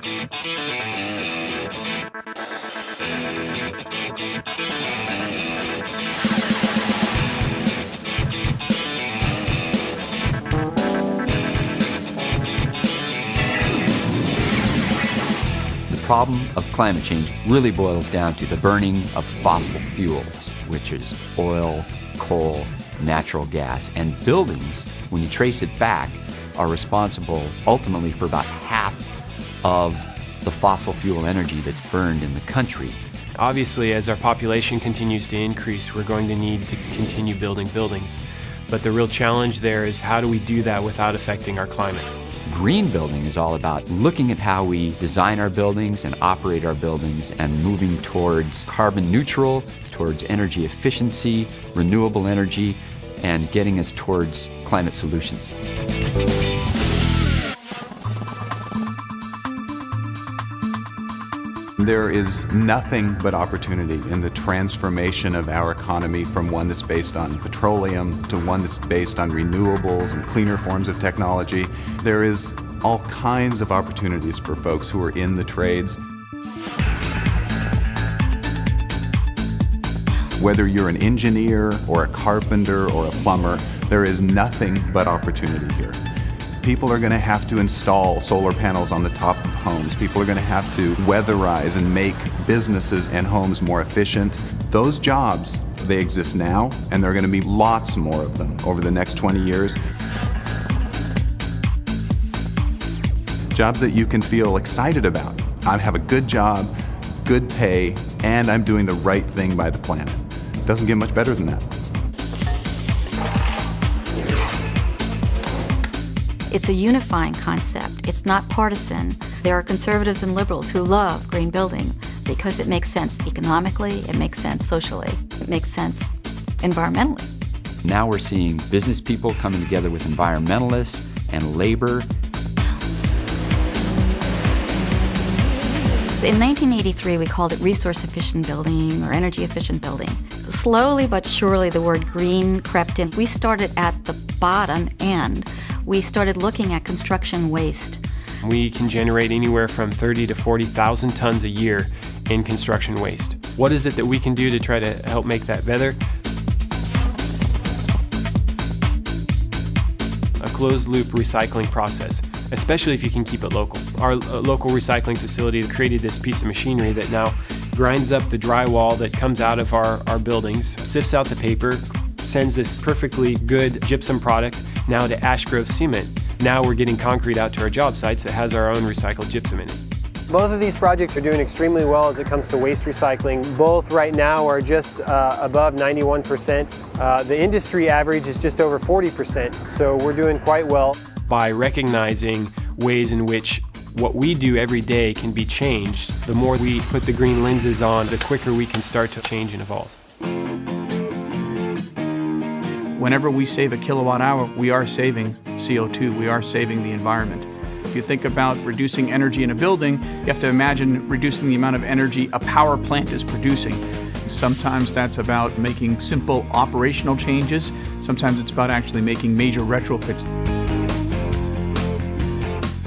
The problem of climate change really boils down to the burning of fossil fuels, which is oil, coal, natural gas, and buildings, when you trace it back, are responsible ultimately for about half of the fossil fuel energy that's burned in the country. Obviously, as our population continues to increase, we're going to need to continue building buildings. But the real challenge there is, how do we do that without affecting our climate? Green building is all about looking at how we design our buildings and operate our buildings and moving towards carbon neutral, towards energy efficiency, renewable energy, and getting us towards climate solutions. There is nothing but opportunity in the transformation of our economy from one that's based on petroleum to one that's based on renewables and cleaner forms of technology. There is all kinds of opportunities for folks who are in the trades. Whether you're an engineer or a carpenter or a plumber, there is nothing but opportunity here. People are going to have to install solar panels on the top of homes. People are going to have to weatherize and make businesses and homes more efficient. Those jobs, they exist now, and there are going to be lots more of them over the next 20 years. Jobs that you can feel excited about. I have a good job, good pay, and I'm doing the right thing by the planet. It doesn't get much better than that. It's a unifying concept. It's not partisan. There are conservatives and liberals who love green building because it makes sense economically, it makes sense socially, it makes sense environmentally. Now we're seeing business people coming together with environmentalists and labor. In 1983, we called it resource-efficient building or energy-efficient building. Slowly but surely, the word green crept in. We started at the bottom end. We started looking at construction waste. We can generate anywhere from 30 to 40,000 tons a year in construction waste. What is it that we can do to try to help make that better? A closed-loop recycling process, especially if you can keep it local. Our local recycling facility created this piece of machinery that now grinds up the drywall that comes out of our buildings, sifts out the paper, sends this perfectly good gypsum product now to Ash Grove Cement. Now we're getting concrete out to our job sites that has our own recycled gypsum in it. Both of these projects are doing extremely well as it comes to waste recycling. Both right now are just above 91%. The industry average is just over 40%, so we're doing quite well. By recognizing ways in which what we do every day can be changed, the more we put the green lenses on, the quicker we can start to change and evolve. Whenever we save a kilowatt hour, we are saving CO2, we are saving the environment. If you think about reducing energy in a building, you have to imagine reducing the amount of energy a power plant is producing. Sometimes that's about making simple operational changes. Sometimes it's about actually making major retrofits.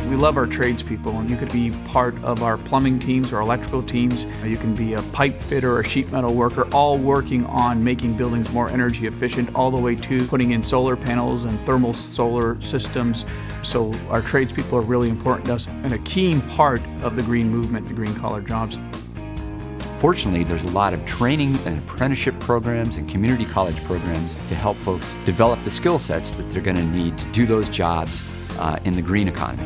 We love our tradespeople, and you could be part of our plumbing teams or electrical teams. You can be a pipe fitter or a sheet metal worker, all working on making buildings more energy efficient, all the way to putting in solar panels and thermal solar systems. So our tradespeople are really important to us and a key part of the green movement, the green collar jobs. Fortunately, there's a lot of training and apprenticeship programs and community college programs to help folks develop the skill sets that they're going to need to do those jobs in the green economy.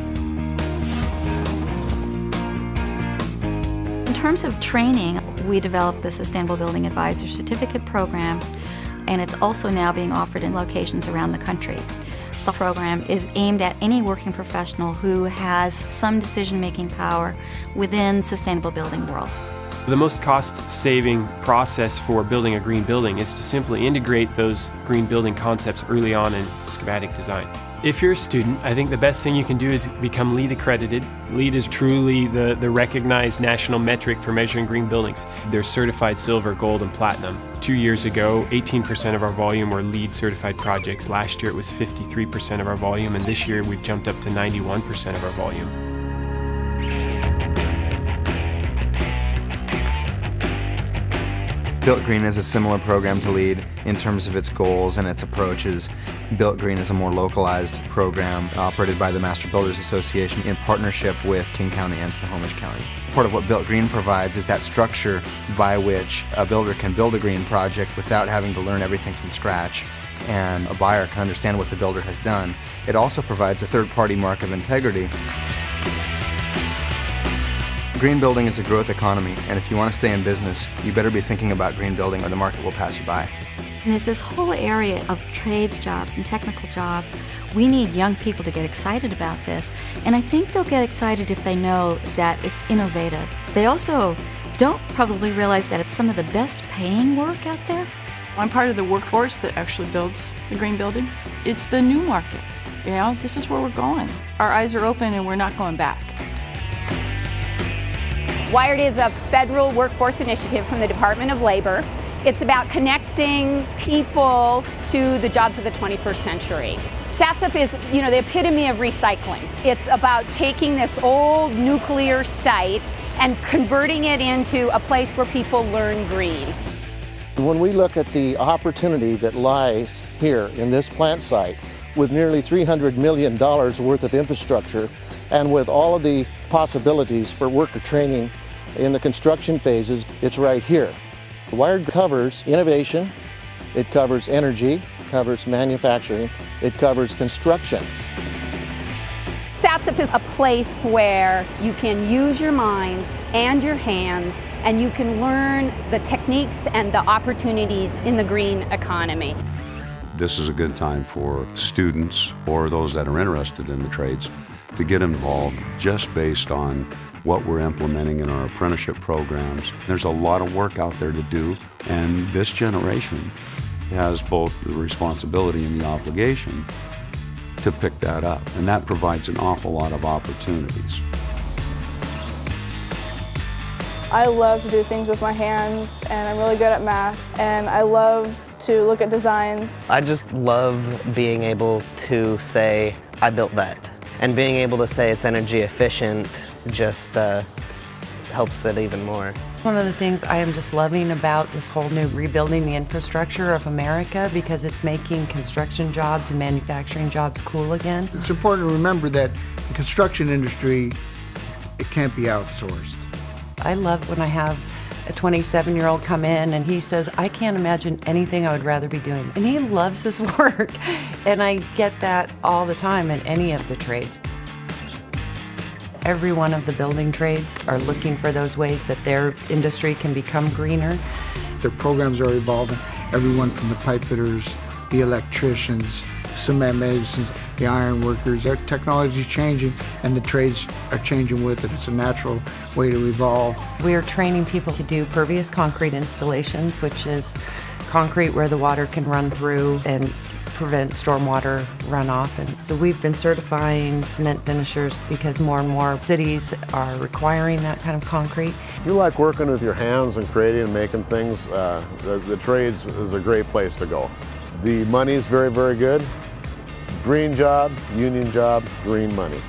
In terms of training, we developed the Sustainable Building Advisor Certificate Program, and it's also now being offered in locations around the country. The program is aimed at any working professional who has some decision-making power within sustainable building world. The most cost-saving process for building a green building is to simply integrate those green building concepts early on in schematic design. If you're a student, I think the best thing you can do is become LEED accredited. LEED is truly the recognized national metric for measuring green buildings. They're certified silver, gold, and platinum. 2 years ago, 18% of our volume were LEED certified projects. Last year it was 53% of our volume, and this year we've jumped up to 91% of our volume. Built Green is a similar program to LEED in terms of its goals and its approaches. Built Green is a more localized program operated by the Master Builders Association in partnership with King County and Snohomish County. Part of what Built Green provides is that structure by which a builder can build a green project without having to learn everything from scratch, and a buyer can understand what the builder has done. It also provides a third-party mark of integrity. Green building is a growth economy, and if you want to stay in business, you better be thinking about green building or the market will pass you by. And there's this whole area of trades jobs and technical jobs. We need young people to get excited about this, and I think they'll get excited if they know that it's innovative. They also don't probably realize that it's some of the best paying work out there. I'm part of the workforce that actually builds the green buildings. It's the new market. You know, this is where we're going. Our eyes are open and we're not going back. WIRED is a federal workforce initiative from the Department of Labor. It's about connecting people to the jobs of the 21st century. SATSUP is, the epitome of recycling. It's about taking this old nuclear site and converting it into a place where people learn green. When we look at the opportunity that lies here in this plant site, with nearly $300 million worth of infrastructure, and with all of the possibilities for worker training in the construction phases, it's right here. WIRED covers innovation, it covers energy, covers manufacturing, it covers construction. SATSUP is a place where you can use your mind and your hands, and you can learn the techniques and the opportunities in the green economy. This is a good time for students or those that are interested in the trades to get involved just based on what we're implementing in our apprenticeship programs. There's a lot of work out there to do, and this generation has both the responsibility and the obligation to pick that up, and that provides an awful lot of opportunities. I love to do things with my hands, and I'm really good at math, and I love to look at designs. I just love being able to say, I built that. And being able to say it's energy efficient just helps it even more. One of the things I am just loving about this whole new rebuilding the infrastructure of America, because it's making construction jobs and manufacturing jobs cool again. It's important to remember that the construction industry, it can't be outsourced. I love when I have a 27-year-old come in and he says, I can't imagine anything I would rather be doing. And he loves his work. And I get that all the time in any of the trades. Every one of the building trades are looking for those ways that their industry can become greener. Their programs are evolving. Everyone from the pipe fitters, the electricians, cement masons, the iron workers. Our technology is changing and the trades are changing with it. It's a natural way to evolve. We are training people to do pervious concrete installations, which is concrete where the water can run through and prevent stormwater runoff. And so we've been certifying cement finishers because more and more cities are requiring that kind of concrete. If you like working with your hands and creating and making things, the trades is a great place to go. The money is very, very good. Green job, union job, green money.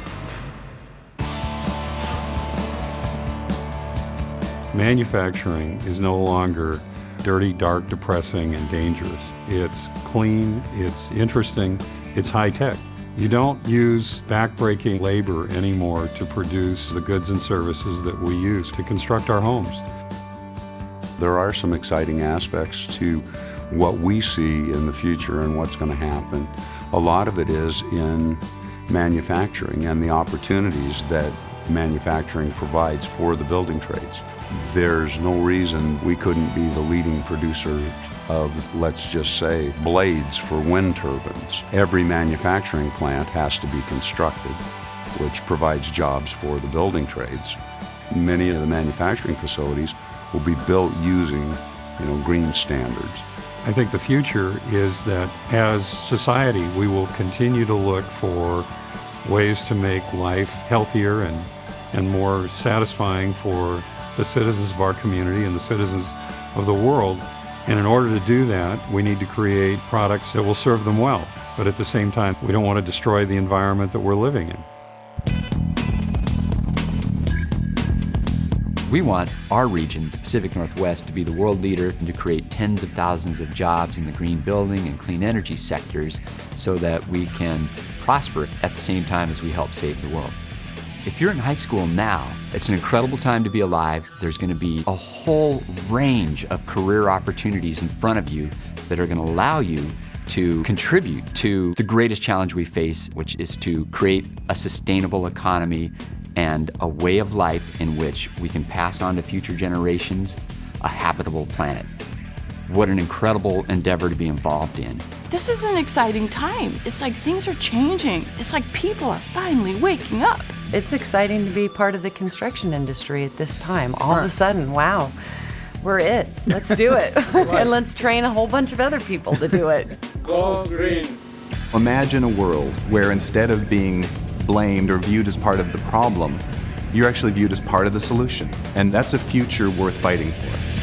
Manufacturing is no longer dirty, dark, depressing, and dangerous. It's clean, it's interesting, it's high-tech. You don't use backbreaking labor anymore to produce the goods and services that we use to construct our homes. There are some exciting aspects to what we see in the future and what's going to happen. A lot of it is in manufacturing and the opportunities that manufacturing provides for the building trades. There's no reason we couldn't be the leading producer of, let's just say, blades for wind turbines. Every manufacturing plant has to be constructed, which provides jobs for the building trades. Many of the manufacturing facilities will be built using, green standards. I think the future is that as society, we will continue to look for ways to make life healthier and more satisfying for the citizens of our community and the citizens of the world. And in order to do that, we need to create products that will serve them well. But at the same time, we don't want to destroy the environment that we're living in. We want our region, the Pacific Northwest, to be the world leader and to create tens of thousands of jobs in the green building and clean energy sectors so that we can prosper at the same time as we help save the world. If you're in high school now, it's an incredible time to be alive. There's going to be a whole range of career opportunities in front of you that are going to allow you to contribute to the greatest challenge we face, which is to create a sustainable economy and a way of life in which we can pass on to future generations a habitable planet. What an incredible endeavor to be involved in. This is an exciting time. It's like things are changing. It's like people are finally waking up. It's exciting to be part of the construction industry at this time. All of a sudden, wow, we're it. Let's do it. And let's train a whole bunch of other people to do it. Go green. Imagine a world where instead of being blamed or viewed as part of the problem, you're actually viewed as part of the solution. And that's a future worth fighting for.